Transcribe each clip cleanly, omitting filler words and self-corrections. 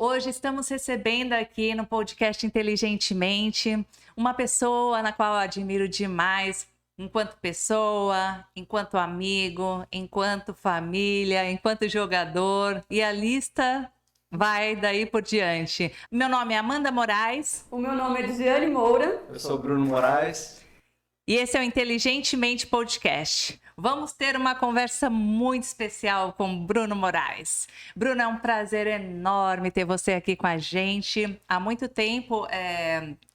Hoje estamos recebendo aqui no podcast Inteligentemente uma pessoa na qual eu admiro demais, enquanto pessoa, enquanto amigo, enquanto família, enquanto jogador, e a lista vai daí por diante. Meu nome é Amanda Moraes. O meu nome é Diane Moura. Eu sou Bruno Moraes. E esse é o Inteligentemente Podcast. Vamos ter uma conversa muito especial com Bruno Moraes. Bruno, é um prazer enorme ter você aqui com a gente. Há muito tempo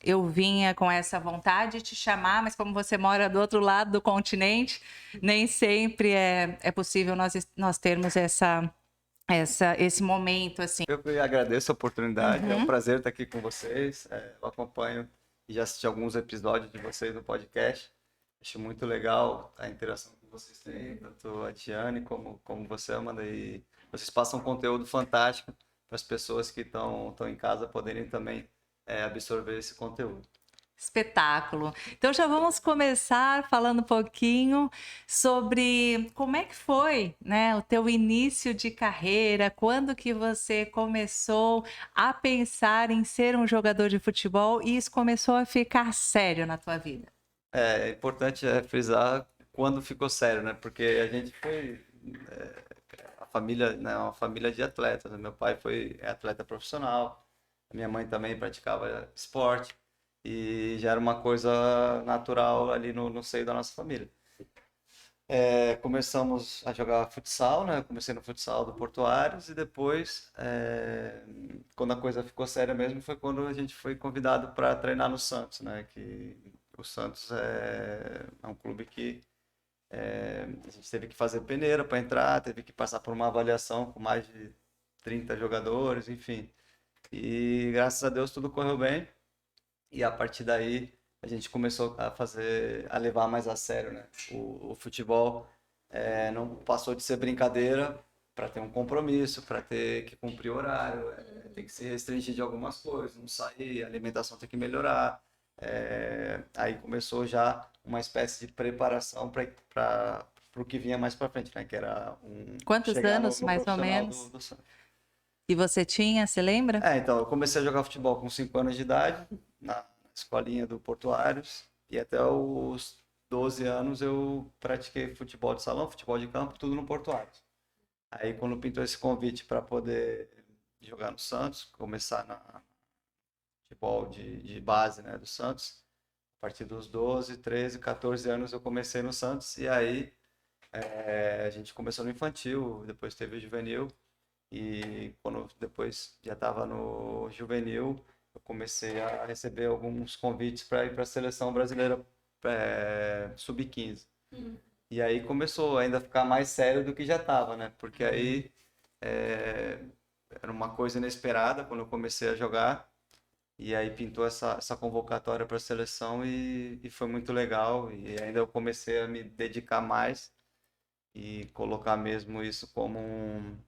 eu vinha com essa vontade de te chamar, mas como você mora do outro lado do continente, nem sempre é possível nós termos esse momento, assim. Eu que agradeço a oportunidade, é um prazer estar aqui com vocês. Eu acompanho e já assisti alguns episódios de vocês no podcast. Acho muito legal a interação que vocês têm, tanto a Diane como você, Amanda. E vocês passam um conteúdo fantástico para as pessoas que estão em casa poderem também absorver esse conteúdo. Espetáculo. Então já vamos começar falando um pouquinho sobre como é que foi, né, o teu início de carreira, quando que você começou a pensar em ser um jogador de futebol e isso começou a ficar sério na tua vida. É importante frisar quando ficou sério, né? Porque a gente foi a família, né, uma família de atletas. Meu pai foi atleta profissional, a minha mãe também praticava esporte e já era uma coisa natural ali no seio da nossa família. Começamos a jogar futsal, né? Eu comecei no futsal do Portuários e depois, quando a coisa ficou séria mesmo, foi quando a gente foi convidado para treinar no Santos, né? Que o Santos é um clube que a gente teve que fazer peneira para entrar, teve que passar por uma avaliação com mais de 30 jogadores, enfim. E graças a Deus tudo correu bem. E a partir daí a gente começou a levar mais a sério, né? O futebol não passou de ser brincadeira para ter um compromisso, para ter que cumprir horário, tem que se restringir de algumas coisas, não sair, a alimentação tem que melhorar. Aí começou já uma espécie de preparação para o que vinha mais para frente, né? Que era Quantos chegar anos, no mais ou profissional menos? do Santos. E você tinha, se lembra? Então, eu comecei a jogar futebol com 5 anos de idade, na escolinha do Portuários, e até os 12 anos eu pratiquei futebol de salão, futebol de campo, tudo no Portuários. Aí, quando pintou esse convite para poder jogar no Santos, começar na futebol de base, né, do Santos, a partir dos 12, 13, 14 anos eu comecei no Santos, e aí a gente começou no infantil, depois teve o juvenil, e quando depois já estava no juvenil, eu comecei a receber alguns convites para ir para a seleção brasileira sub-15. E aí começou ainda a ficar mais sério do que já estava, né? Porque aí era uma coisa inesperada quando eu comecei a jogar. E aí pintou essa convocatória para a seleção e foi muito legal. E ainda eu comecei a me dedicar mais e colocar mesmo isso como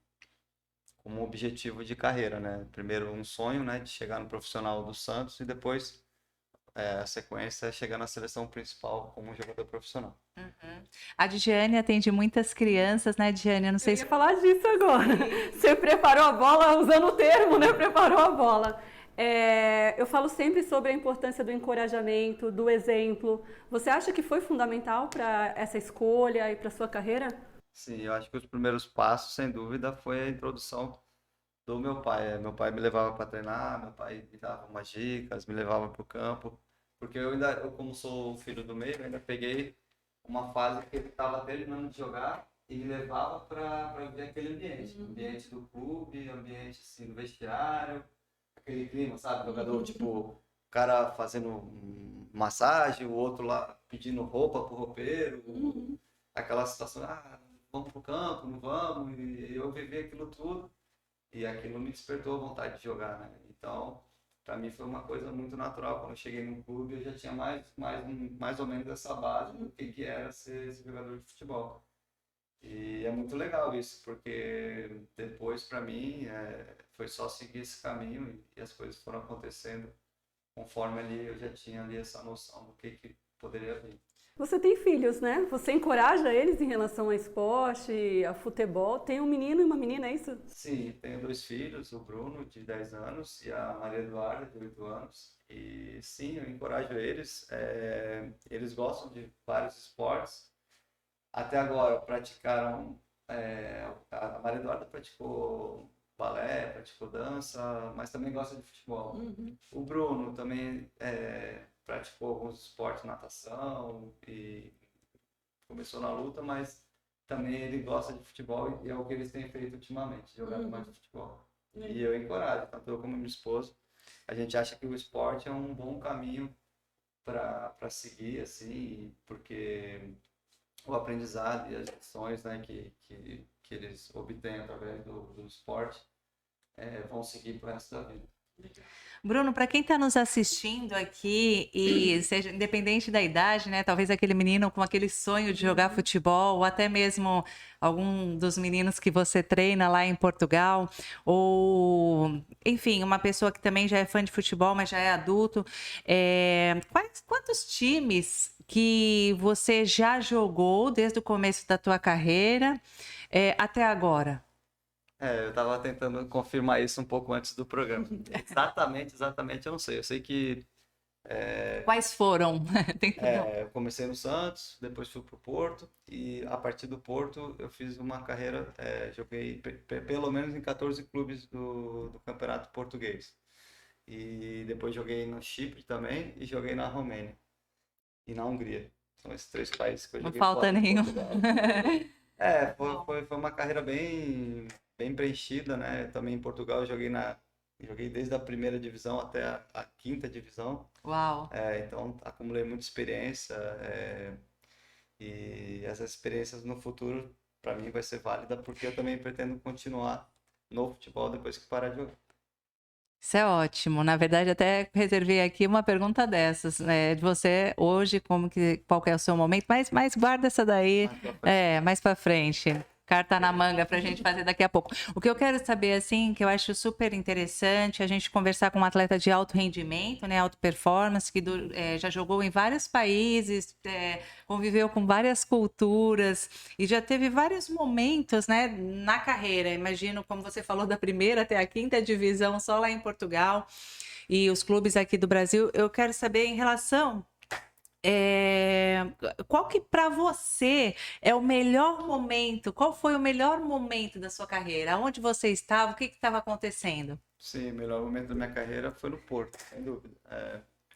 objetivo de carreira, né? Primeiro um sonho, né, de chegar no profissional do Santos e depois a sequência é chegar na seleção principal como jogador profissional. Uhum. A Diane atende muitas crianças, né, Diane? Eu não sei Eu ia falar disso agora. Você preparou a bola, usando o termo, né? Preparou a bola. Eu falo sempre sobre a importância do encorajamento, do exemplo. Você acha que foi fundamental para essa escolha e para sua carreira? Sim, eu acho que os primeiros passos, sem dúvida, foi a introdução do meu pai. Meu pai me levava para treinar, meu pai me dava umas dicas, me levava para o campo, porque eu como sou o filho do meio, eu ainda peguei uma fase que ele estava terminando de jogar e me levava para ver aquele ambiente, ambiente do clube, ambiente assim do vestiário, aquele clima, sabe, jogador tipo o cara fazendo massagem, o outro lá pedindo roupa pro roupeiro, aquela situação, vamos pro campo, não vamos, e eu vivi aquilo tudo. E aquilo me despertou a vontade de jogar, né? Então, para mim foi uma coisa muito natural. Quando eu cheguei no clube, eu já tinha mais ou menos essa base do que era ser esse jogador de futebol. E é muito legal isso, porque depois, para mim, foi só seguir esse caminho e as coisas foram acontecendo conforme ali eu já tinha ali essa noção do que poderia vir. Você tem filhos, né? Você encoraja eles em relação ao esporte, a futebol? Tem um menino e uma menina, é isso? Sim, tenho 2 filhos, o Bruno, de 10 anos, e a Maria Eduarda, de 8 anos. E sim, eu encorajo eles. Eles gostam de vários esportes. Até agora praticaram. A Maria Eduarda praticou balé, praticou dança, mas também gosta de futebol. O Bruno também praticou alguns esportes, natação, e começou na luta, mas também ele gosta de futebol e é o que eles têm feito ultimamente, jogado mais de futebol. E eu encorajo, tanto eu como minha esposa. A gente acha que o esporte é um bom caminho para seguir, assim, porque o aprendizado e as lições, né, que eles obtêm através do esporte vão seguir para o resto da vida. Bruno, para quem está nos assistindo aqui, e seja independente da idade, né? Talvez aquele menino com aquele sonho de jogar futebol, ou até mesmo algum dos meninos que você treina lá em Portugal, ou enfim, uma pessoa que também já é fã de futebol, mas já é adulto. Quantos times que você já jogou desde o começo da tua carreira até agora? Eu estava tentando confirmar isso um pouco antes do programa. Exatamente, eu não sei. Eu sei que Quais foram? eu comecei no Santos, depois fui para o Porto, e a partir do Porto eu fiz uma carreira, joguei pelo menos em 14 clubes do Campeonato Português. E depois joguei no Chipre também e joguei na Romênia e na Hungria. São esses 3 países que eu Não joguei falta fora de nenhum. Portugal. Foi uma carreira bem preenchida, né? Também em Portugal eu joguei desde a primeira divisão até a 5ª divisão. Uau! Então acumulei muita experiência, e essas experiências no futuro para mim vai ser válida porque eu também pretendo continuar no futebol depois que parar de jogar. Isso é ótimo. Na verdade, até reservei aqui uma pergunta dessas, né? De você hoje, qual que é o seu momento, mas guarda essa daí mais para frente. Carta na manga para a gente fazer daqui a pouco. O que eu quero saber, assim, que eu acho super interessante, a gente conversar com um atleta de alto rendimento, né, alto performance, que já jogou em vários países, conviveu com várias culturas e já teve vários momentos, né, na carreira. Imagino, como você falou, da primeira até a 5ª divisão, só lá em Portugal e os clubes aqui do Brasil. Eu quero saber em relação qual que para você é o melhor momento? Qual foi o melhor momento da sua carreira? Onde você estava? O que estava acontecendo? Sim, o melhor momento da minha carreira foi no Porto, sem dúvida.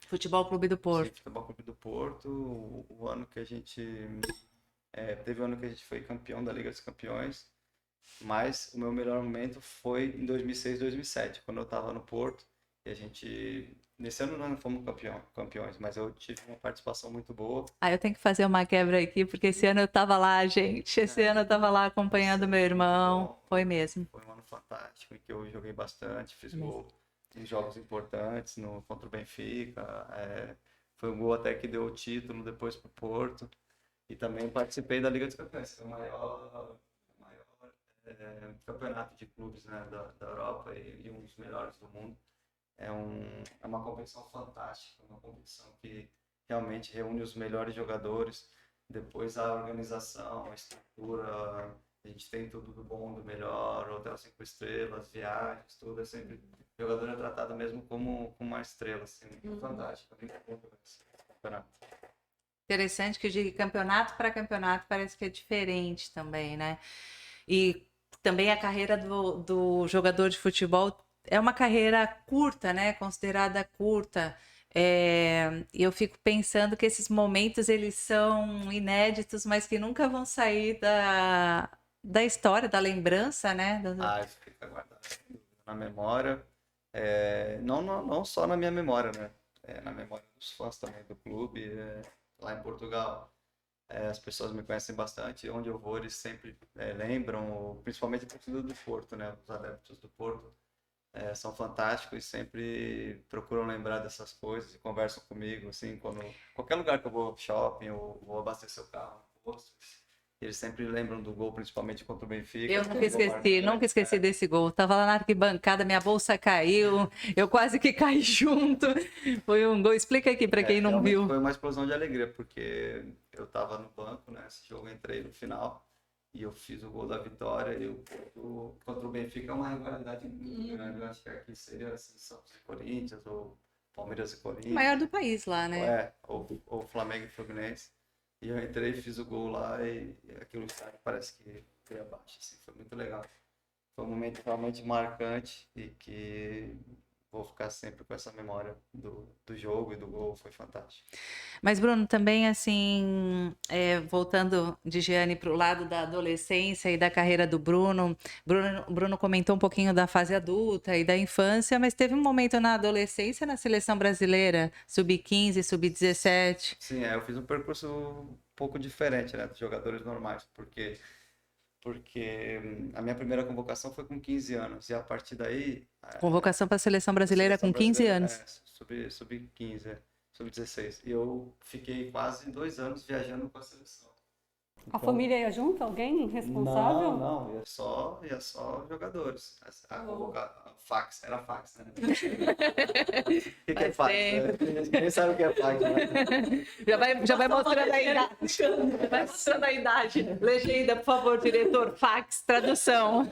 Futebol Clube do Porto. Sim, Futebol Clube do Porto, o ano que a gente teve um ano que a gente foi campeão da Liga dos Campeões, mas o meu melhor momento foi em 2006, 2007, quando eu estava no Porto. E a gente, nesse ano não fomos campeões, mas eu tive uma participação muito boa. Eu tenho que fazer uma quebra aqui, porque esse ano eu estava lá, gente. Esse ano eu estava lá acompanhando meu irmão. Foi mesmo. Foi um ano fantástico, em que eu joguei bastante, fiz gol em jogos importantes, contra o Benfica. Foi um gol até que deu o título depois para o Porto. E também participei da Liga dos Campeões, que é o maior campeonato de clubes, né, da Europa e um dos melhores do mundo. É uma competição fantástica, uma competição que realmente reúne os melhores jogadores. Depois a organização, a estrutura, a gente tem tudo do bom, do melhor, hotel 5 estrelas, viagens, tudo. É sempre, o jogador é tratado mesmo como uma estrela, assim, fantástico. Muito bom esse campeonato. Interessante que de campeonato para campeonato parece que é diferente também, né? E também a carreira do jogador de futebol é uma carreira curta, né? Considerada curta. E eu fico pensando que esses momentos eles são inéditos, mas que nunca vão sair da história, da lembrança, né? Isso fica guardado na memória. Não só na minha memória, né? Na memória dos fãs também do clube. Lá em Portugal, as pessoas me conhecem bastante. Onde eu vou, eles sempre lembram, principalmente a torcida do Porto, né? Os adeptos do Porto. São fantásticos e sempre procuram lembrar dessas coisas e conversam comigo, assim, qualquer lugar que eu vou, shopping, ou vou abastecer o carro, eles sempre lembram do gol, principalmente contra o Benfica. Eu nunca esqueci desse gol. Tava lá na arquibancada, minha bolsa caiu, eu quase que caí junto. Foi um gol. Explica aqui para quem não viu. Foi uma explosão de alegria, porque eu tava no banco, né? Esse jogo eu entrei no final e eu fiz o gol da vitória. E contra o Benfica é uma rivalidade muito grande. Eu acho que aqui seria assim, Santos e Corinthians, ou Palmeiras e O Corinthians. maior do país lá, né? Ou Flamengo e Fluminense. E eu entrei, fiz o gol lá e aquilo parece que veio abaixo, assim, foi muito legal. Foi um momento realmente marcante e que vou ficar sempre com essa memória do jogo e do gol, foi fantástico. Mas, Bruno, também, assim, voltando de Giane para o lado da adolescência e da carreira do Bruno comentou um pouquinho da fase adulta e da infância, mas teve um momento na adolescência na seleção brasileira, sub-15, sub-17. Sim, eu fiz um percurso um pouco diferente, né, dos jogadores normais, porque a minha primeira convocação foi com 15 anos, e a partir daí... Convocação para a seleção brasileira com 15 anos. Sub-15, sub-16. E eu fiquei quase 2 anos viajando com a seleção. A família ia junto? Alguém responsável? Não, ia só jogadores. Fax, era fax, né? O que é fax? Ninguém sabe o que é fax, né? Já vai mostrando a idade. Vai mostrando a idade. Legenda, por favor, diretor. Fax, tradução.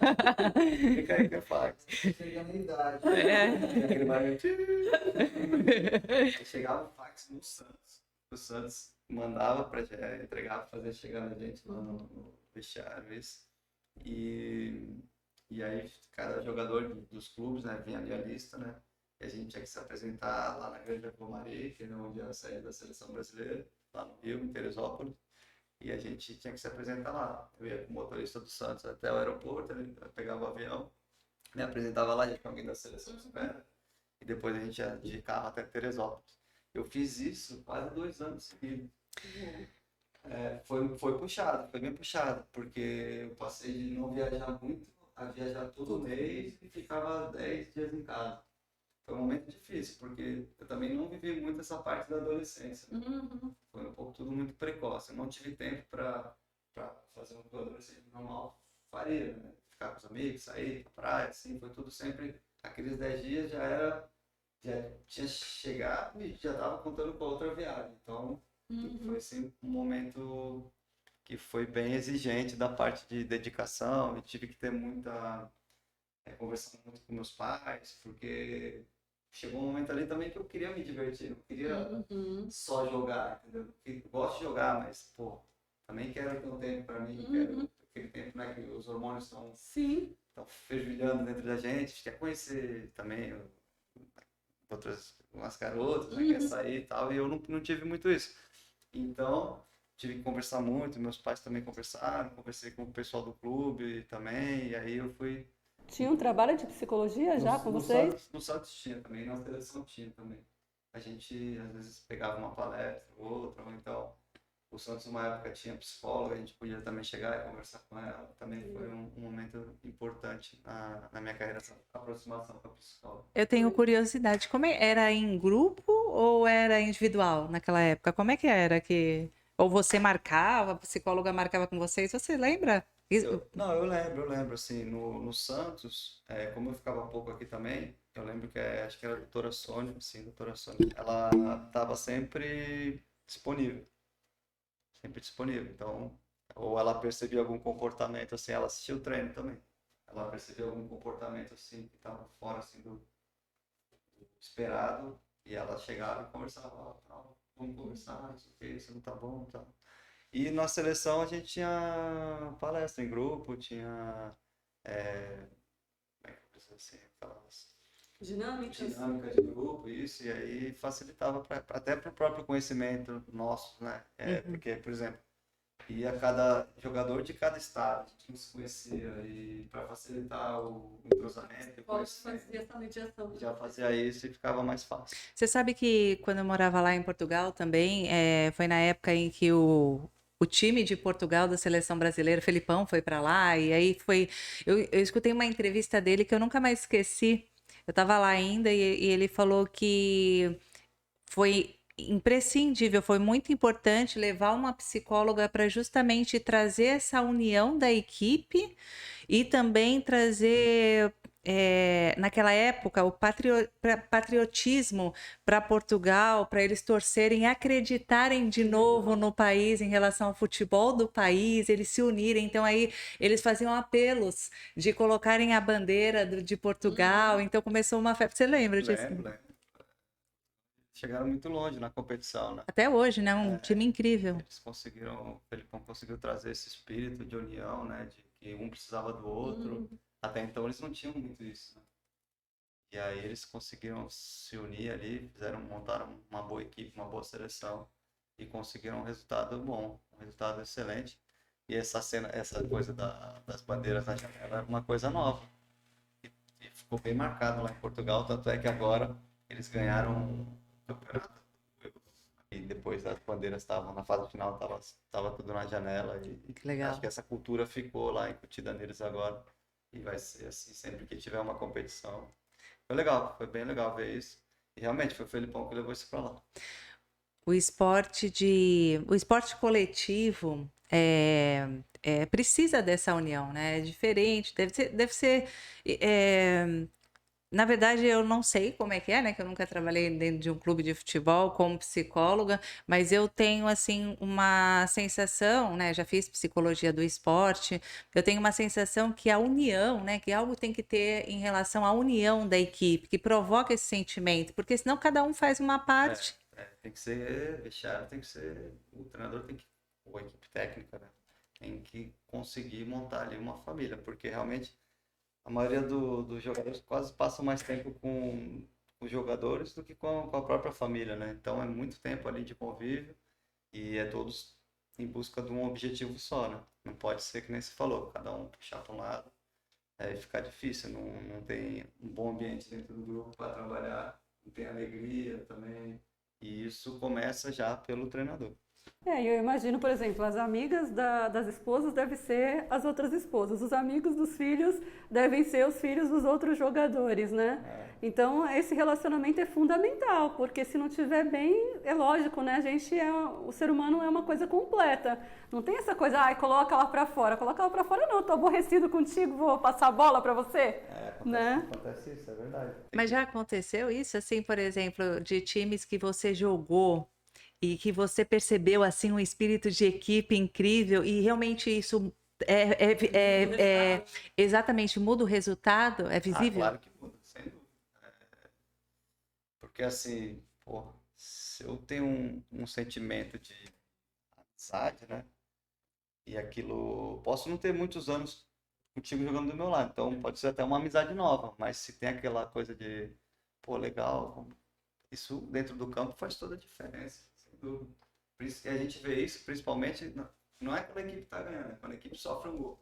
Fica aí que é fax. Chega a minha idade. Chegava o fax no Santos. O Santos mandava para entregar, fazer chegar na gente lá no vestiário, isso. E aí cada jogador dos clubes, né, vinha ali a lista, né, e a gente tinha que se apresentar lá na Grande Pomari, que era onde era a sede da seleção brasileira, lá no Rio, em Teresópolis, e a gente tinha que se apresentar lá. Eu ia com o motorista do Santos até o aeroporto, ele pegava o avião, me apresentava lá, já tinha alguém da seleção espera, e depois a gente ia de carro até Teresópolis. Eu fiz isso quase 2 anos seguidos. Foi puxado, foi bem puxado, porque eu passei de não viajar muito a viajar todo mês e ficava 10 dias em casa. Foi um momento difícil, porque eu também não vivi muito essa parte da adolescência. Foi um pouco tudo muito precoce. Eu não tive tempo para fazer um adolescente normal faria, né? Ficar com os amigos, sair pra praia, assim, foi tudo sempre. Aqueles 10 dias já tinha chegado e já estava contando com outra viagem. Então, foi assim, um momento que foi bem exigente da parte de dedicação. Eu tive que ter conversando muito com meus pais, porque chegou um momento ali também que eu queria me divertir, não queria só jogar, entendeu? Eu gosto de jogar, mas, pô, também quero ter um tempo para mim, quero aquele tempo, né, que os hormônios estão fervilhando dentro da gente, quer conhecer também umas garotas, né, quer sair e tal, e eu não tive muito isso. Então, tive que conversar muito, meus pais também conversaram, conversei com o pessoal do clube também, e aí eu fui... Tinha um trabalho de psicologia já com vocês? No Santos tinha também, na seleção tinha também. A gente, às vezes, pegava uma palestra ou outra, ou então o Santos, numa época, tinha psicóloga, a gente podia também chegar e conversar com ela. Também foi um momento importante na minha carreira, essa aproximação com a psicóloga. Eu tenho curiosidade, era em grupo ou era individual naquela época? Como é que era que... Ou você marcava, a psicóloga marcava com vocês, você lembra? Eu lembro, assim, no Santos, como eu ficava pouco aqui também, eu lembro que acho que era a doutora Sônia, ela estava sempre disponível, então, ou ela percebia algum comportamento, assim, ela assistia o treino também, ela percebia algum comportamento, assim, que estava fora, assim, do esperado, e ela chegava e conversava, vamos conversar, não sei o que, isso não tá bom, tá. E na seleção a gente tinha palestra em grupo, tinha assim, aquelas Dinâmicas de grupo, isso, e aí facilitava até para o próprio conhecimento nosso, né? Porque, por exemplo, ia cada jogador de cada estado, a gente não se conhecia, e para facilitar o entrosamento, já fazia isso e ficava mais fácil. Você sabe que quando eu morava lá em Portugal também, foi na época em que o time de Portugal da seleção brasileira, Felipão, foi para lá, e aí foi... Eu escutei uma entrevista dele que eu nunca mais esqueci, eu estava lá ainda, e ele falou que foi imprescindível, foi muito importante levar uma psicóloga para justamente trazer essa união da equipe e também trazer naquela época, o patriotismo para Portugal, para eles torcerem, acreditarem de novo no país em relação ao futebol do país, eles se unirem. Então, aí eles faziam apelos de colocarem a bandeira de Portugal. Então, começou uma febre. Você lembra disso? Lembro. Chegaram muito longe na competição, né? Até hoje, né? Um time incrível. Eles conseguiram, o Felipão conseguiu trazer esse espírito de união, né? De que um precisava do outro. Até então eles não tinham muito isso, né? E aí eles conseguiram se unir ali, montaram uma boa equipe, uma boa seleção e conseguiram um resultado bom, um resultado excelente. E essa coisa das bandeiras na janela é uma coisa nova. E ficou bem marcado lá em Portugal, tanto é que agora eles ganharam o campeonato. E depois as bandeiras estavam na fase final, tava tudo na janela. E Que legal. acho que essa cultura ficou lá incutida neles agora. E vai ser assim sempre que tiver uma competição. Foi legal, foi bem legal ver isso. E realmente foi o Felipão que levou isso pra lá. O esporte coletivo precisa dessa união, né? É diferente, deve ser na verdade, eu não sei como é que é, né? Que eu nunca trabalhei dentro de um clube de futebol como psicóloga, mas eu tenho, assim, uma sensação, né? Já fiz psicologia do esporte, eu tenho uma sensação que a união, né? Que algo tem que ter em relação à união da equipe, que provoca esse sentimento, porque senão cada um faz uma parte. Tem que ser vestiário, tem que ser. O treinador tem que. Ou a equipe técnica, né? Tem que conseguir montar ali uma família, porque realmente a maioria dos jogadores quase passam mais tempo com os jogadores do que com a própria família, né? Então é muito tempo ali de convívio e é todos em busca de um objetivo só, né? Não pode ser que nem se falou, cada um puxar para um lado, aí fica difícil, não tem um bom ambiente dentro do grupo para trabalhar, não tem alegria também, e isso começa já pelo treinador. Eu imagino, por exemplo, as amigas das esposas devem ser as outras esposas, os amigos dos filhos devem ser os filhos dos outros jogadores, né? Então, esse relacionamento é fundamental, porque se não tiver bem, é lógico, né? O ser humano é uma coisa completa. Não tem essa coisa, coloca lá pra fora. Coloca lá pra fora, não, tô aborrecido contigo, vou passar a bola pra você. Acontece isso, é verdade. Mas já aconteceu isso, assim, por exemplo, de times que você jogou e que você percebeu, assim, um espírito de equipe incrível e realmente isso exatamente muda o resultado? É visível? Claro que muda, sem dúvida. Porque assim, pô, se eu tenho um sentimento de amizade, né? E aquilo, posso não ter muitos anos contigo jogando do meu lado, então pode ser até uma amizade nova, mas se tem aquela coisa de, pô, legal, isso dentro do campo faz toda a diferença, sem dúvida. Por isso que a gente vê isso, principalmente, não é quando a equipe tá ganhando, é quando a equipe sofre um gol.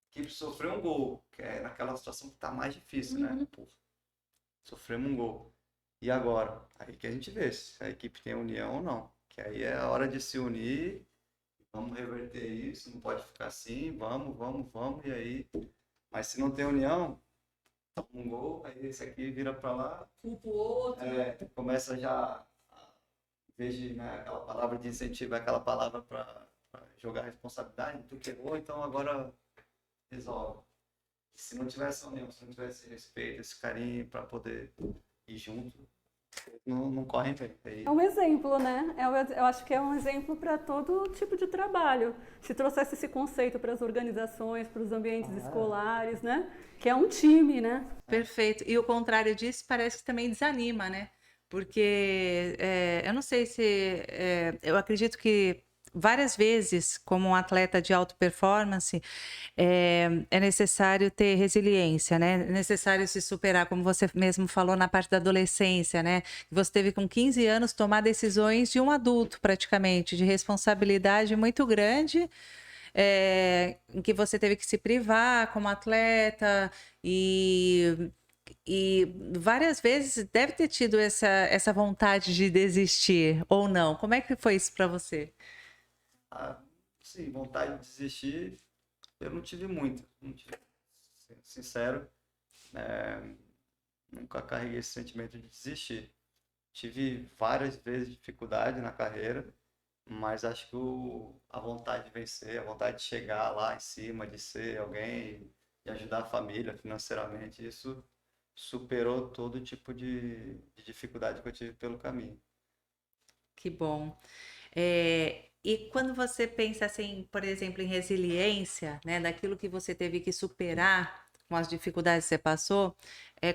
A equipe sofreu um gol, que é naquela situação que tá mais difícil, né? Pô, sofremos um gol. E agora? Aí que a gente vê se a equipe tem união ou não. Que aí é a hora de se unir, vamos reverter isso, não pode ficar assim, vamos, e aí. Mas se não tem união, toma um gol, aí esse aqui vira pra lá. Culpa o outro. Começa já, em vez de, né, aquela palavra de incentivo, é aquela palavra pra jogar responsabilidade, tu quebrou, então agora resolve. Se não tivesse união, se não tivesse respeito, esse carinho pra poder ir junto, não correm bem. É um exemplo, né? Eu acho que é um exemplo para todo tipo de trabalho. Se trouxesse esse conceito para as organizações, para os ambientes escolares, né? Que é um time, né? Perfeito. E o contrário disso parece que também desanima, né? Porque eu não sei se. Eu acredito que várias vezes, como um atleta de alta performance, é necessário ter resiliência, né? É necessário se superar, como você mesmo falou na parte da adolescência, né? Você teve com 15 anos tomar decisões de um adulto, praticamente, de responsabilidade muito grande. Em que você teve que se privar como atleta e várias vezes deve ter tido essa vontade de desistir ou não. Como é que foi isso para você? Sim, vontade de desistir, eu não tive muito, não tive, sincero, nunca carreguei esse sentimento de desistir. Tive várias vezes dificuldade na carreira, mas acho que a vontade de vencer, a vontade de chegar lá em cima, de ser alguém, de ajudar a família financeiramente. Isso superou todo tipo de dificuldade que eu tive pelo caminho. Que bom. E quando você pensa assim, por exemplo, em resiliência, né, daquilo que você teve que superar com as dificuldades que você passou,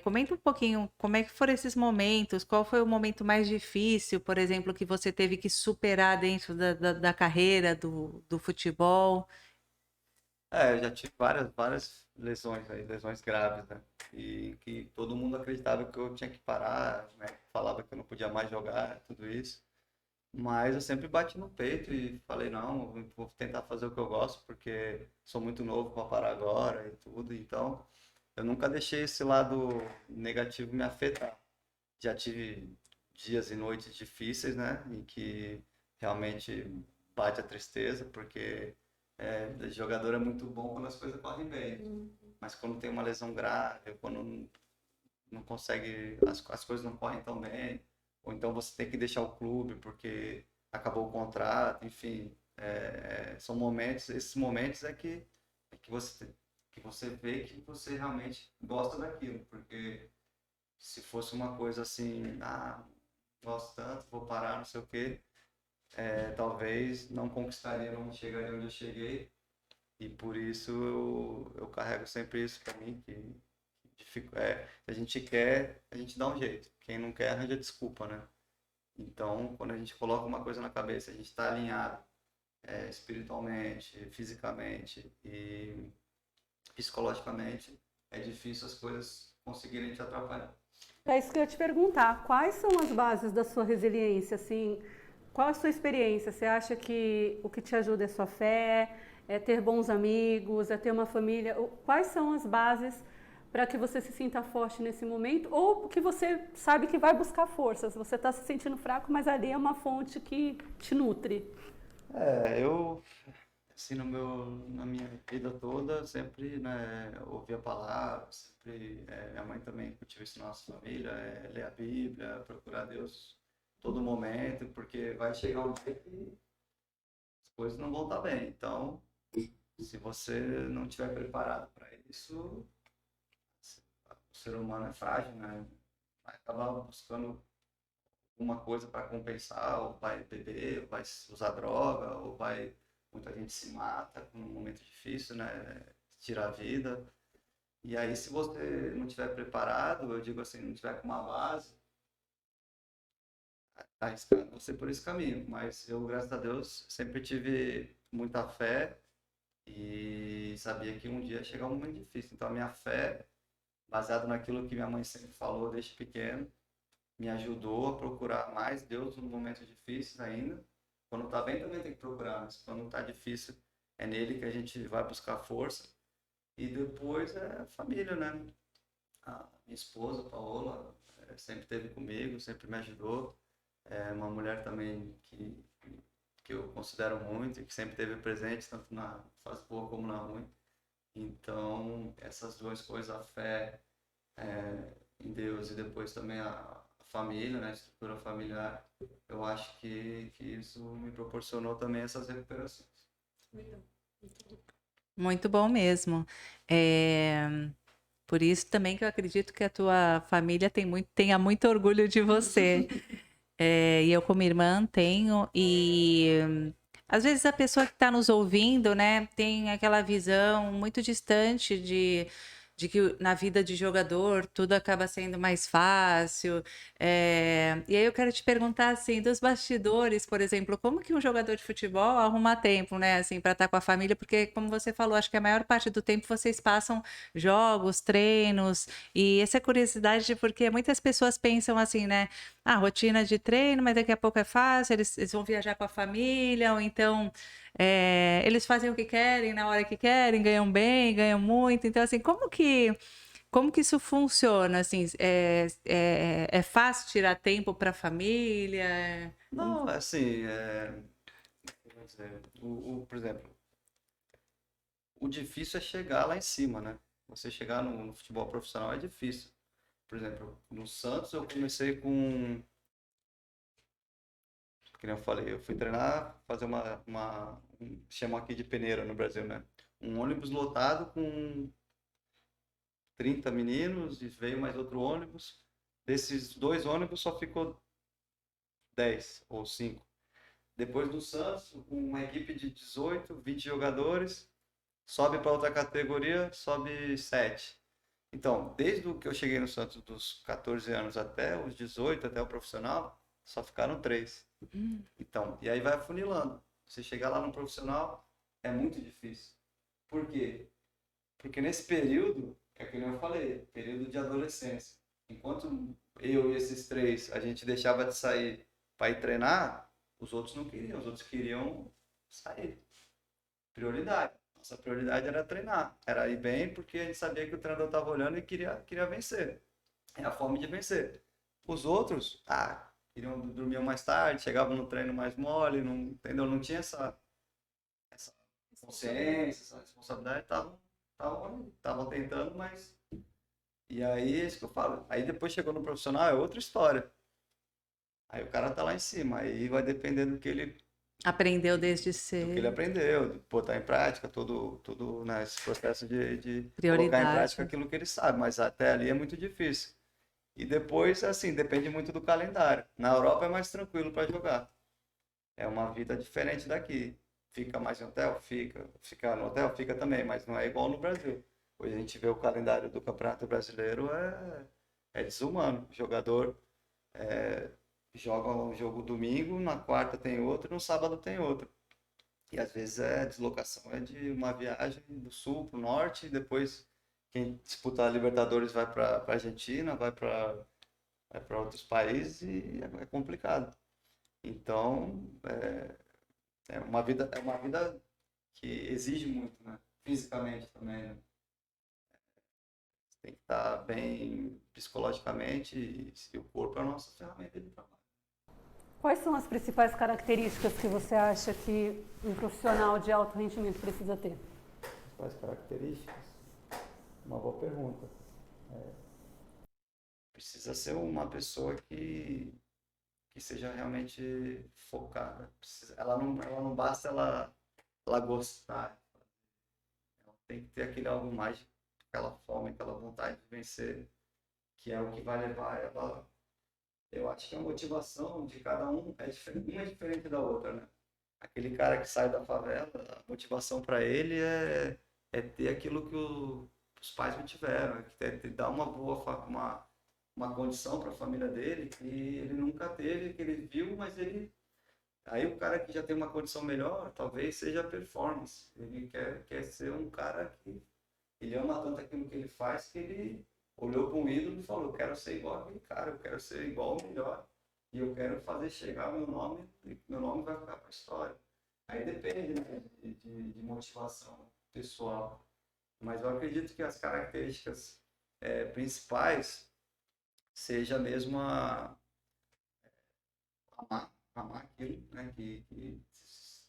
comenta um pouquinho como é que foram esses momentos, qual foi o momento mais difícil, por exemplo, que você teve que superar dentro da carreira do futebol. Eu já tive várias lesões aí, lesões graves, né? E que todo mundo acreditava que eu tinha que parar, né? Falava que eu não podia mais jogar, tudo isso. Mas eu sempre bati no peito e falei, não, eu vou tentar fazer o que eu gosto, porque sou muito novo para parar agora e tudo. Então, eu nunca deixei esse lado negativo me afetar. Já tive dias e noites difíceis, né? Em que realmente bate a tristeza, porque jogador é muito bom quando as coisas correm bem. Mas quando tem uma lesão grave, quando não consegue, as coisas não correm tão bem, ou então você tem que deixar o clube porque acabou o contrato, enfim, são momentos, esses momentos que você vê que você realmente gosta daquilo, porque se fosse uma coisa assim, gosto tanto, vou parar, não sei o quê, talvez não conquistaria, não chegaria onde eu cheguei, e por isso eu carrego sempre isso para mim, que se a gente quer, a gente dá um jeito. Quem não quer, arranja desculpa, né? Então, quando a gente coloca uma coisa na cabeça, a gente está alinhado espiritualmente, fisicamente e psicologicamente, é difícil as coisas conseguirem te atrapalhar. É isso que eu ia te perguntar. Quais são as bases da sua resiliência? Assim, qual a sua experiência? Você acha que o que te ajuda é sua fé, é ter bons amigos, é ter uma família? Quais são as bases para que você se sinta forte nesse momento? Ou que você sabe que vai buscar forças? Você está se sentindo fraco, mas ali é uma fonte que te nutre. Eu, assim, na minha vida toda, sempre, né, ouvi a palavra, sempre, minha mãe também cultiva isso na nossa família, ler a Bíblia, procurar Deus todo momento, porque vai chegar um dia que as coisas não vão estar bem. Então, se você não estiver preparado para isso, o ser humano é frágil, né? Vai acabar buscando uma coisa para compensar, ou vai beber, ou vai usar droga, ou vai. Muita gente se mata num momento difícil, né? Tira a vida. E aí, se você não estiver preparado, eu digo assim, não tiver com uma base, arriscando você por esse caminho. Mas eu, graças a Deus, sempre tive muita fé e sabia que um dia ia chegar um momento difícil. Então, a minha fé, baseada naquilo que minha mãe sempre falou desde pequeno, me ajudou a procurar mais Deus nos momentos difíceis ainda. Quando tá bem também tem que procurar, mas quando tá difícil é nele que a gente vai buscar força. E depois é a família, né? A minha esposa, Paola, sempre esteve comigo, sempre me ajudou. É uma mulher também que eu considero muito e que sempre esteve presente, tanto na fase boa como na ruim. Então, essas duas coisas, a fé em Deus e depois também a família, né, a estrutura familiar, eu acho que isso me proporcionou também essas recuperações. Muito bom mesmo. É, por isso também que eu acredito que a tua família tenha muito orgulho de você. E eu, como irmã, tenho. E às vezes a pessoa que está nos ouvindo, né, tem aquela visão muito distante de que na vida de jogador tudo acaba sendo mais fácil. E aí eu quero te perguntar assim, dos bastidores, por exemplo, como que um jogador de futebol arruma tempo, né, assim, para estar com a família? Porque, como você falou, acho que a maior parte do tempo vocês passam jogos, treinos, e essa é curiosidade porque muitas pessoas pensam assim, né? Rotina de treino, mas daqui a pouco é fácil, eles vão viajar com a família, ou então eles fazem o que querem, na hora que querem, ganham bem, ganham muito. Então, assim, como que isso funciona? Assim, é fácil tirar tempo para a família? Não, assim, vou dizer, por exemplo, o difícil é chegar lá em cima, né? Você chegar no futebol profissional é difícil. Por exemplo, no Santos eu comecei com, que nem eu falei, eu fui treinar, fazer chamam aqui de peneira no Brasil, né? Um ônibus lotado com 30 meninos e veio mais outro ônibus. Desses 2 ônibus só ficou 10 ou 5. Depois do Santos, uma equipe de 18, 20 jogadores, sobe para outra categoria, sobe 7. Então, desde o que eu cheguei no Santos, dos 14 anos até os 18, até o profissional, só ficaram 3. Então, e aí vai afunilando. Você chegar lá no profissional é muito difícil. Por quê? Porque nesse período, é que eu falei, período de adolescência. Enquanto eu e esses 3, a gente deixava de sair para ir treinar, os outros não queriam, os outros queriam sair. Prioridade. Nossa prioridade era treinar, era ir bem, porque a gente sabia que o treinador estava olhando e queria vencer. É a fome de vencer. Os outros, queriam dormir mais tarde, chegavam no treino mais mole, não, entendeu? Não tinha essa consciência, essa responsabilidade, estavam tentando, mas... E aí, é isso que eu falo. Aí depois chegou no profissional, é outra história. Aí o cara tá lá em cima, aí vai depender do que ele Aprendeu desde do que cedo. ele aprendeu, de botar em prática tudo nesse processo de colocar em Prioridade. prática aquilo que ele sabe, mas até ali é muito difícil. E depois, assim, depende muito do calendário. Na Europa é mais tranquilo para jogar. É uma vida diferente daqui. Fica mais em hotel? Fica. Fica no hotel? Fica também, mas não é igual no Brasil. Hoje a gente vê o calendário do Campeonato Brasileiro, é desumano. O jogador joga um jogo domingo, na quarta tem outro, no sábado tem outro. E às vezes deslocação é de uma viagem do sul para o norte, e depois quem disputa a Libertadores vai para a Argentina, vai para outros países e é complicado. Então, é uma vida que exige muito, né? Fisicamente também, né? Tem que estar bem psicologicamente e o corpo é a nossa ferramenta de trabalho. Quais são as principais características que você acha que um profissional de alto rendimento precisa ter? Quais características? Uma boa pergunta. Precisa ser uma pessoa que seja realmente focada. Ela não basta ela gostar. Ela tem que ter aquele algo mais, aquela fome, aquela vontade de vencer, que é o que vai levar ela. Eu acho que a motivação de cada um é diferente, uma é diferente da outra, né? Aquele cara que sai da favela, a motivação para ele é ter aquilo que os pais não tiveram, é dar uma boa uma condição para a família dele que ele nunca teve, que ele viu, mas aí o cara que já tem uma condição melhor, talvez seja a performance. Ele quer ser um cara que ele ama tanto aquilo que ele faz que ele olhou para um ídolo e falou: eu quero ser igual aquele cara, eu quero ser igual ao melhor. E eu quero fazer chegar meu nome, e meu nome vai ficar para a história. Aí depende, né, de motivação pessoal. Mas eu acredito que as características principais seja mesmo amar aquilo, né, que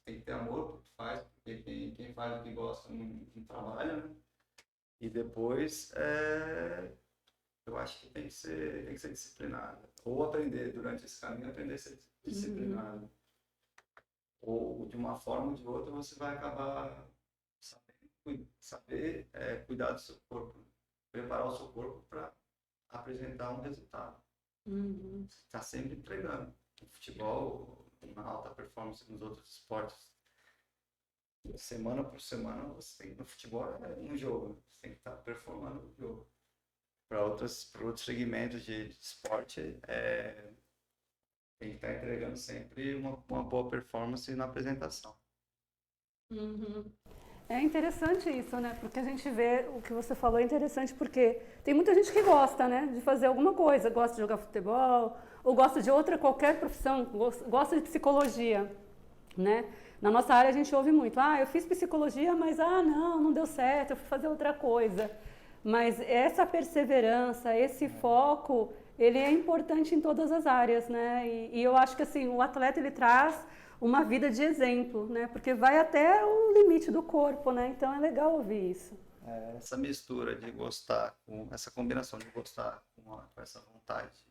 tem que ter amor por que faz, porque quem faz o que gosta não trabalha, né? E depois, eu acho que tem que ser disciplinado. Ou aprender durante esse caminho, aprender a ser disciplinado. Ou de uma forma ou de outra você vai acabar saber cuidar do seu corpo, preparar o seu corpo para apresentar um resultado. Você está sempre entregando. No futebol, na alta performance, nos outros esportes, semana por semana, no futebol é um jogo, você tem que estar performando no jogo. Para outros segmentos de esporte, tem que estar entregando sempre uma boa performance na apresentação. É interessante isso, né? Porque a gente vê, o que você falou é interessante porque tem muita gente que gosta, né, de fazer alguma coisa, gosta de jogar futebol, ou gosta de qualquer profissão, gosta de psicologia, né? Na nossa área a gente ouve muito, eu fiz psicologia, mas não deu certo, eu fui fazer outra coisa. Mas essa perseverança, esse foco, ele é importante em todas as áreas, né? E eu acho que assim, o atleta ele traz uma vida de exemplo, né? Porque vai até o limite do corpo, né? Então é legal ouvir isso. Essa mistura de gostar, essa combinação de gostar com essa vontade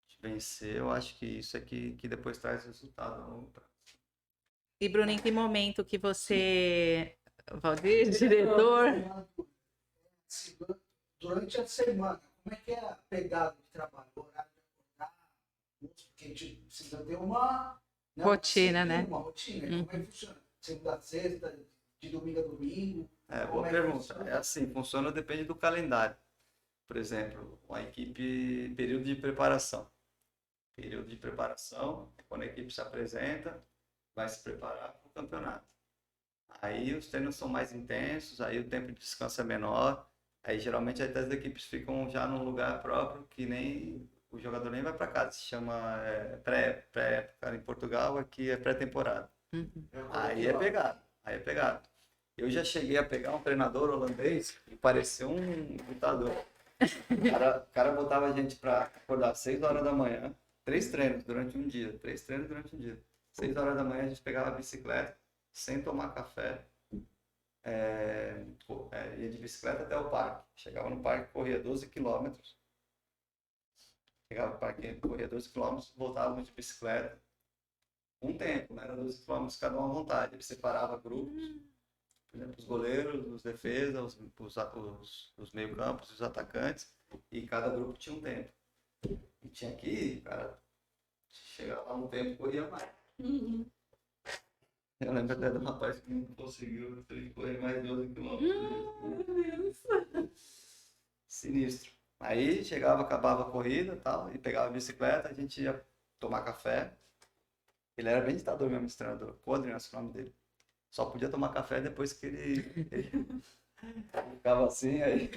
de vencer, eu acho que isso é que depois traz resultado a longo prazo. E Bruno, em que momento que você, Valdir, diretor, assim, durante a semana, como é que é a pegada de trabalho? O horário de acordar? Porque a gente precisa ter uma, né, Rotina, né? uma rotina. Como é que funciona? Segunda a sexta, de domingo a domingo? Boa Como que pergunta. funciona? É assim, funciona depende do calendário. Por exemplo, uma equipe, período de preparação. Período de preparação é quando a equipe se apresenta, vai se preparar para o campeonato. Aí os treinos são mais intensos, aí o tempo de descanso é menor. Aí geralmente até as equipes ficam já num lugar próprio que nem o jogador nem vai para casa. Se chama pré-época em Portugal, aqui é pré-temporada. Aí é pegado, aí é pegado. Eu já cheguei a pegar um treinador holandês e parecia um lutador. O cara botava a gente para acordar às 6 horas da manhã, 3 treinos durante um dia, 6 horas da manhã a gente pegava a bicicleta, sem tomar café, ia de bicicleta até o parque. Chegava no parque, corria 12 quilômetros. Chegava no parque, corria 12 quilômetros, voltávamos de bicicleta. Um tempo, né? Era 12 quilômetros cada um à vontade. Ele separava grupos, por exemplo, os goleiros, os defesas, os meio-campos, os atacantes, e cada grupo tinha um tempo. E tinha que ir, cara, chegava lá um tempo, corria mais. Eu lembro até do rapaz que não conseguiu, teve que correr mais 12 quilômetros. Sinistro. Aí chegava, acabava a corrida e tal, e pegava a bicicleta, a gente ia tomar café. Ele era bem ditador mesmo, esse treinador. Codrin, esse é o nome dele. Só podia tomar café depois que ele ficava assim, aí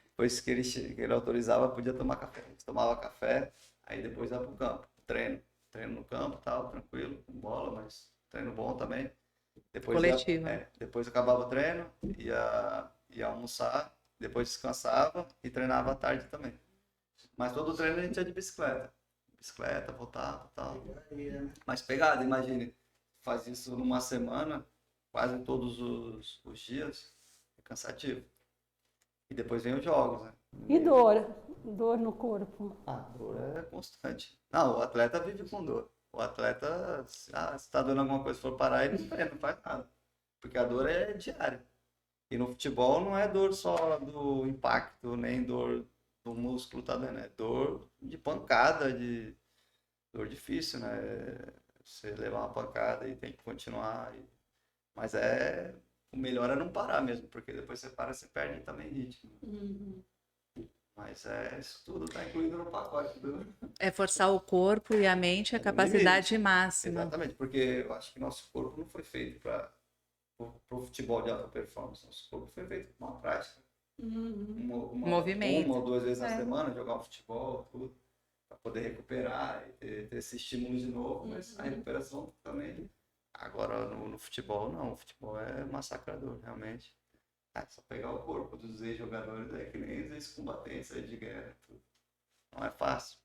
depois que ele autorizava, podia tomar café. A gente tomava café, aí depois ia pro campo, treino no campo, tal, tranquilo, com bola, mas treino bom também. Depois Coletiva. depois acabava o treino, ia almoçar, depois descansava e treinava à tarde também. Mas todo o treino a gente ia de bicicleta. Bicicleta, voltava, tal. Mas pegada, imagine, faz isso numa semana, quase todos os dias, é cansativo. E depois vem os jogos, né? E dor? Dor no corpo. A dor é constante. Não, o atleta vive com dor. O atleta, se tá dando alguma coisa, for parar, ele não faz nada. Porque a dor é diária. E no futebol não é dor só do impacto, nem dor do músculo, tá doendo. É dor de pancada, dor difícil, né? Você levar uma pancada e tem que continuar. Mas o melhor é não parar mesmo, porque depois você para, você perde também ritmo. Mas isso tudo está incluído no pacote É forçar o corpo e a mente à no capacidade limite. máxima. Exatamente, porque eu acho que nosso corpo não foi feito para o futebol de alta performance. Nosso corpo foi feito para uma prática. Movimento. Uma ou duas vezes na semana, jogar um futebol, tudo, para poder recuperar e ter esse estímulo de novo, mas a recuperação também. Agora no futebol, não. O futebol é massacrador, realmente. Só pegar o corpo dos ex-jogadores é que nem ex-combatentes aí de guerra. Tudo. Não é fácil.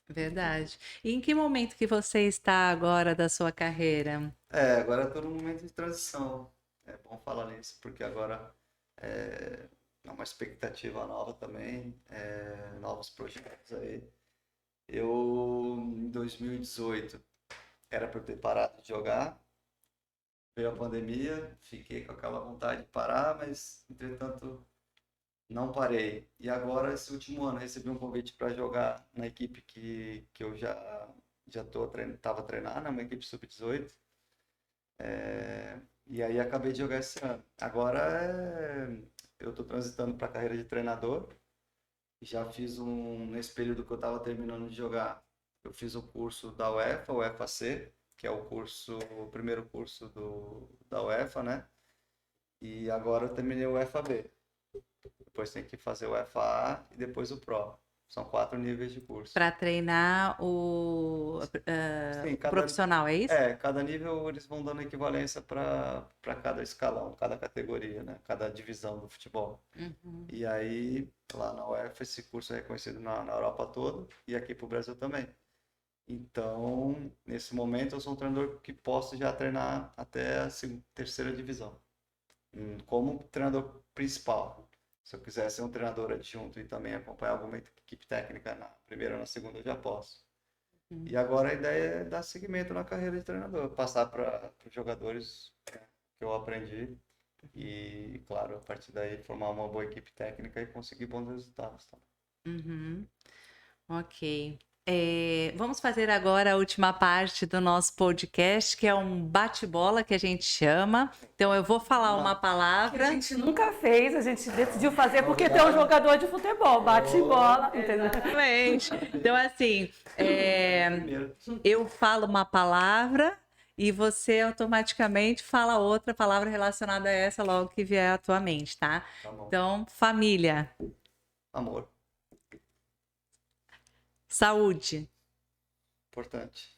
Verdade. E em que momento que você está agora da sua carreira? Agora estou num momento de transição. É bom falar nisso, porque agora é uma expectativa nova também, novos projetos aí. Eu, em 2018, era para ter parado de jogar, veio a pandemia, fiquei com aquela vontade de parar, mas, entretanto, não parei. E agora, esse último ano, recebi um convite para jogar na equipe que eu já estava treinando, né, uma equipe sub-18. E aí acabei de jogar esse ano. Agora eu estou transitando para a carreira de treinador. Já fiz nesse período que eu estava terminando de jogar, eu fiz o curso da UEFA, o UEFA-C, que é o primeiro curso da UEFA, né? E agora eu terminei o UEFA-B. Depois tem que fazer o UEFA-A e depois o Pro. São 4 níveis de curso. Para treinar o Sim, profissional, é isso? Cada nível eles vão dando equivalência para cada escalão, cada categoria, né? Cada divisão do futebol. E aí, lá na UEFA, esse curso é reconhecido na Europa toda e aqui para o Brasil também. Então, nesse momento, eu sou um treinador que posso já treinar até a terceira divisão, como treinador principal. Se eu quiser ser um treinador adjunto e também acompanhar alguma equipe técnica na primeira ou na segunda, eu já posso. E agora a ideia é dar seguimento na carreira de treinador, passar para os jogadores que eu aprendi E, claro, a partir daí formar uma boa equipe técnica e conseguir bons resultados. Tá? Uhum. Ok. Vamos fazer agora a última parte do nosso podcast, que é um bate-bola que a gente chama. Então, eu vou falar uma Que a palavra. gente nunca fez, a gente decidiu fazer porque tem um jogador de futebol, bate bola, entendeu? Exatamente. Então, assim, Primeiro, eu falo uma palavra e você automaticamente fala outra palavra relacionada a essa logo que vier à tua mente, tá? tá bom. Então, família, Amor, saúde, importante.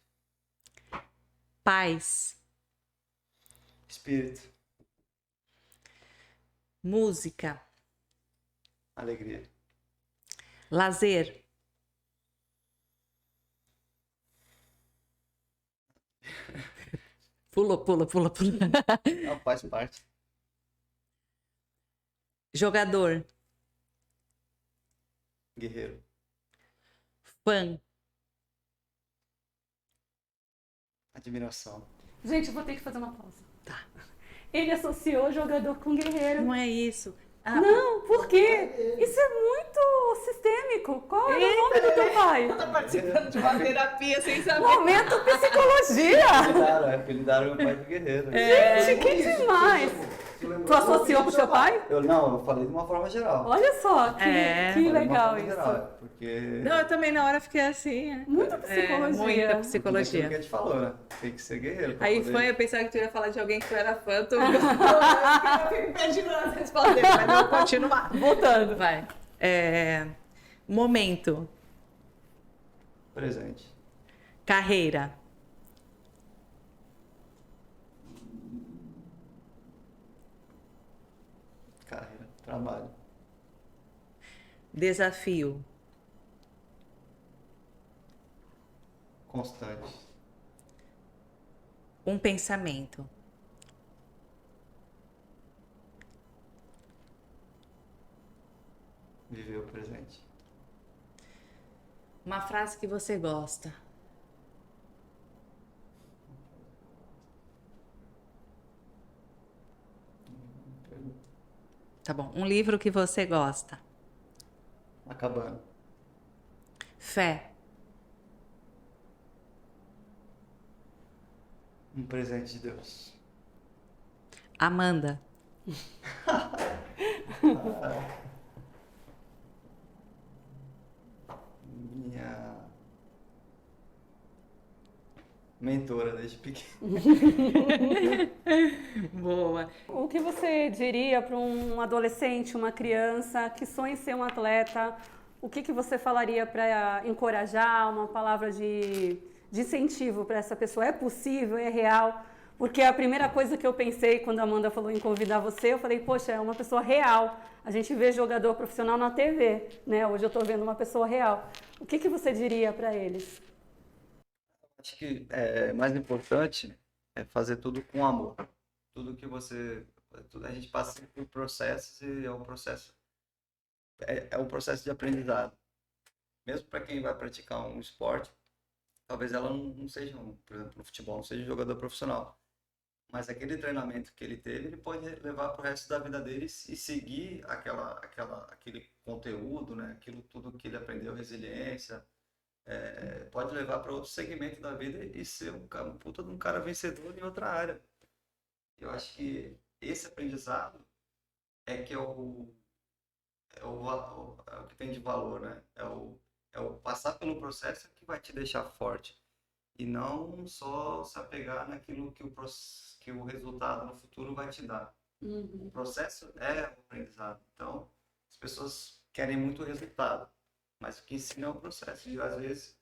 paz, Espírito, música, alegria. lazer, pula, pula, pula, pula. Não, faz parte. Jogador, Guerreiro, fã, admiração. Gente, eu vou ter que fazer uma pausa. Tá. Ele associou jogador com guerreiro. não é isso. Ah, Não, por quê? Isso é muito sistêmico. Qual é o nome do teu pai? tá participando de uma terapia sem saber. Momento psicologia. Apelidaram meu pai de guerreiro. Gente, que demais. Tu associou com seu pai? Eu falei de uma forma geral. Olha só, que É. que Falei de uma legal forma geral, isso. porque Não, eu também na hora fiquei assim. Muita psicologia. Muita aquilo que psicologia. a gente falou, né? Tem que ser guerreiro. pra Aí poder- foi, eu pensava que tu ia falar de alguém que tu era fã, tu... eu fico pedindo as respostas dele, mas não continuar. Voltando. Vai. Momento, Presente. carreira, Carreira. Trabalho. desafio, Constante. um pensamento, Viver o presente. uma frase que você gosta, tá bom, um livro que você gosta, Acabando. fé, Um presente de Deus. Amanda, Minha mentora desde pequeno. boa. O que você diria para um adolescente, uma criança que sonha em ser um atleta? O que você falaria para encorajar, uma palavra de incentivo para essa pessoa? É possível? É real? Porque a primeira coisa que eu pensei quando a Amanda falou em convidar você, eu falei, poxa, é uma pessoa real. A gente vê jogador profissional na TV, né? Hoje eu estou vendo uma pessoa real. O que você diria para eles? Acho que mais importante é fazer tudo com amor. Tudo que você... A gente passa por processos e é um processo... É um processo de aprendizado. Mesmo para quem vai praticar um esporte, talvez ela não seja, por exemplo, no futebol, não seja um jogador profissional. Mas aquele treinamento que ele teve, ele pode levar para o resto da vida dele e seguir aquele conteúdo, né? Aquilo tudo que ele aprendeu, resiliência, pode levar para outro segmento da vida e ser um puta de um cara vencedor em outra área. Eu acho que esse aprendizado é que é o que tem de valor, né? É o passar pelo processo que vai te deixar forte. E não só se apegar naquilo que o resultado no futuro vai te dar. O processo é o aprendizado. Então, as pessoas querem muito resultado, mas o que ensina é o processo. E às vezes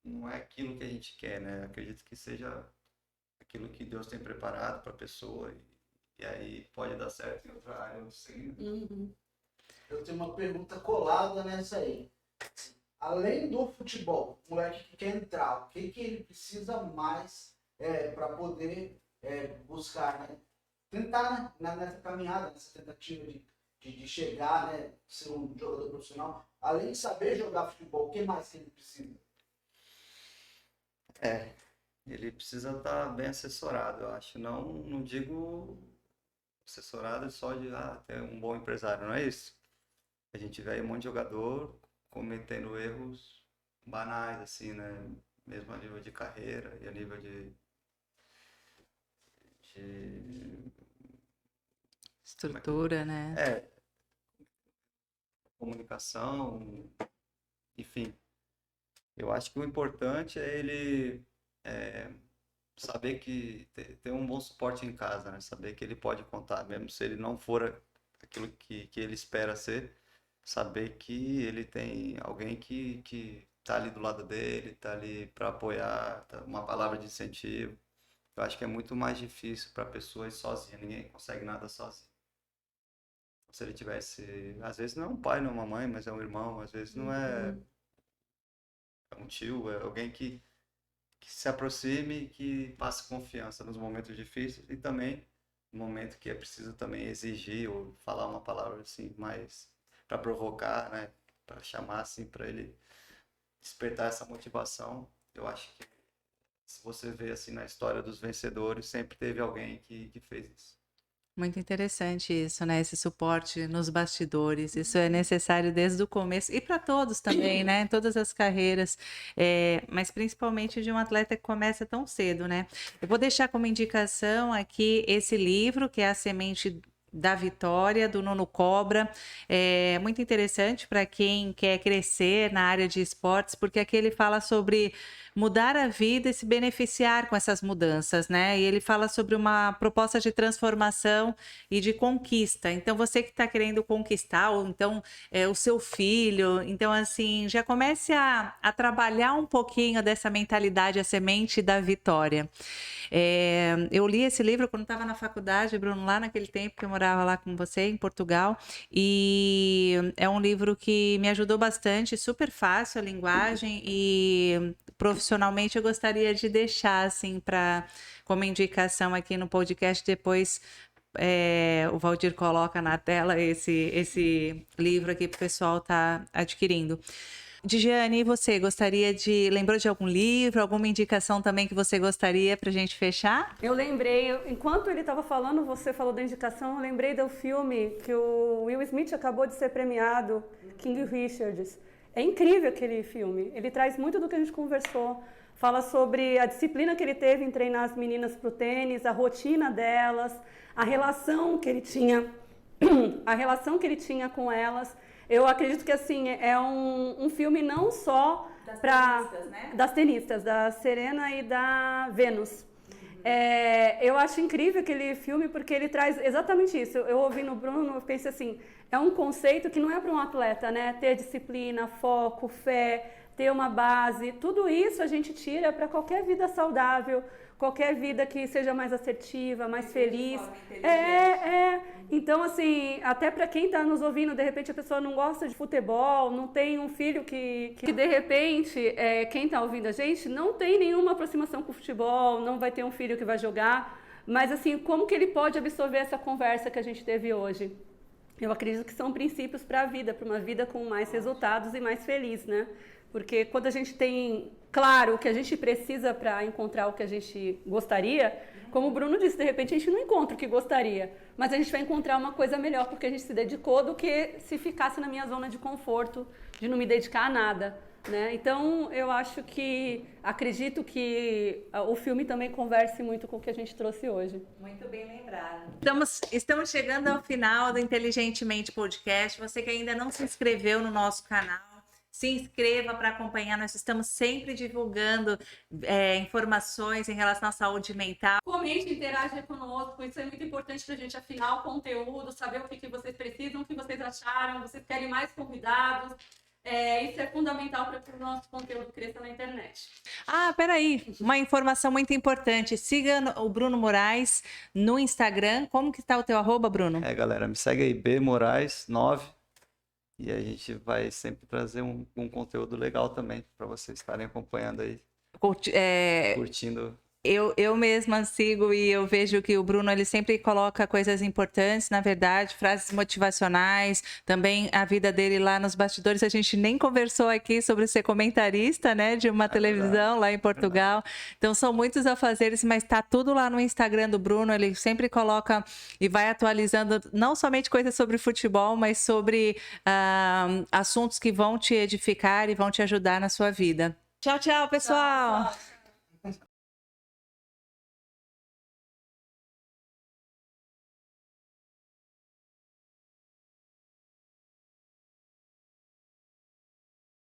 não é aquilo que a gente quer, né? Acredito que seja aquilo que Deus tem preparado para a pessoa e aí pode dar certo em outra área, eu não sei. Eu tenho uma pergunta colada nessa aí. Além do futebol, o moleque que quer entrar, o que ele precisa mais para poder buscar, né? Tentar, né? Nessa caminhada, nessa tentativa de chegar, né? Ser um jogador profissional. Além de saber jogar futebol, o que mais que ele precisa? Ele precisa estar bem assessorado, eu acho. Não digo assessorado só de ter um bom empresário, não é isso. A gente vê aí um monte de jogador cometendo erros banais, assim, né? Mesmo a nível de carreira e a nível de Estrutura, né? comunicação, enfim. Eu acho que o importante é ele saber que ter um bom suporte em casa, né? Saber que ele pode contar, mesmo se ele não for aquilo que ele espera ser, saber que ele tem alguém que tá ali do lado dele, tá ali para apoiar, uma palavra de incentivo. Eu acho que é muito mais difícil para a pessoa ir sozinha, ninguém consegue nada sozinho. Se ele tivesse, às vezes não é um pai, não é uma mãe, mas é um irmão, às vezes não é um tio, é alguém que se aproxime, que passe confiança nos momentos difíceis e também no momento que é preciso também exigir ou falar uma palavra assim mais para provocar, né, para chamar assim para ele despertar essa motivação. Eu acho que se você vê assim na história dos vencedores, sempre teve alguém que fez isso. Muito interessante isso, né? Esse suporte nos bastidores. Isso é necessário desde o começo e para todos também, né? Em todas as carreiras, mas principalmente de um atleta que começa tão cedo, né? Eu vou deixar como indicação aqui esse livro, que é A Semente da Vitória, do Nuno Cobra. É muito interessante para quem quer crescer na área de esportes, porque aqui ele fala sobre mudar a vida e se beneficiar com essas mudanças, né? E ele fala sobre uma proposta de transformação e de conquista. Então, você que está querendo conquistar, ou então o seu filho, então, assim, já comece a trabalhar um pouquinho dessa mentalidade, a semente da vitória. Eu li esse livro quando estava na faculdade, Bruno, lá naquele tempo que eu morava lá com você, em Portugal, e é um livro que me ajudou bastante, super fácil a linguagem e profissionalmente eu gostaria de deixar assim como indicação aqui no podcast depois. O Valdir coloca na tela esse livro aqui para o pessoal estar adquirindo. Digiane, e você lembrou de algum livro, alguma indicação também que você gostaria para a gente fechar? Eu lembrei, enquanto ele estava falando, você falou da indicação, eu lembrei do filme que o Will Smith acabou de ser premiado, King Richards. É incrível aquele filme, ele traz muito do que a gente conversou. Fala sobre a disciplina que ele teve em treinar as meninas para o tênis, a rotina delas, a relação que ele tinha, com elas. Eu acredito que assim é um filme não só das tenistas, da Serena e da Venus. Eu acho incrível aquele filme porque ele traz exatamente isso. Eu ouvi no Bruno, eu pensei assim, é um conceito que não é para um atleta, né? Ter disciplina, foco, fé, ter uma base, tudo isso a gente tira para qualquer vida saudável, qualquer vida que seja mais assertiva, mais feliz. Então, assim, até para quem está nos ouvindo, de repente a pessoa não gosta de futebol, não tem um filho que de repente, quem está ouvindo a gente, não tem nenhuma aproximação com o futebol, não vai ter um filho que vai jogar, mas assim, como que ele pode absorver essa conversa que a gente teve hoje? Eu acredito que são princípios para a vida, para uma vida com mais resultados e mais feliz, né? Porque quando a gente tem claro o que a gente precisa para encontrar o que a gente gostaria, como o Bruno disse, de repente a gente não encontra o que gostaria, mas a gente vai encontrar uma coisa melhor porque a gente se dedicou do que se ficasse na minha zona de conforto, de não me dedicar a nada, né? Então eu acredito que o filme também converse muito com o que a gente trouxe hoje. Muito bem lembrado. Estamos chegando ao final do Inteligentemente Podcast. Você que ainda não se inscreveu no nosso canal, se inscreva para acompanhar, nós estamos sempre divulgando informações em relação à saúde mental. Comente, interaja conosco, isso é muito importante para a gente afinar o conteúdo, saber o que vocês precisam, o que vocês acharam, vocês querem mais convidados. Isso é fundamental para que o nosso conteúdo cresça na internet. Peraí, uma informação muito importante. Siga o Bruno Moraes no Instagram. Como que está o teu @, Bruno? Galera, me segue aí, bmoraes9. E a gente vai sempre trazer um conteúdo legal também para vocês estarem acompanhando aí, curtindo Eu mesma sigo e eu vejo que o Bruno ele sempre coloca coisas importantes, na verdade, frases motivacionais, também a vida dele lá nos bastidores. A gente nem conversou aqui sobre ser comentarista, né, de uma televisão lá em Portugal. Então são muitos afazeres, mas está tudo lá no Instagram do Bruno. Ele sempre coloca e vai atualizando não somente coisas sobre futebol, mas sobre assuntos que vão te edificar e vão te ajudar na sua vida. Tchau, tchau, pessoal!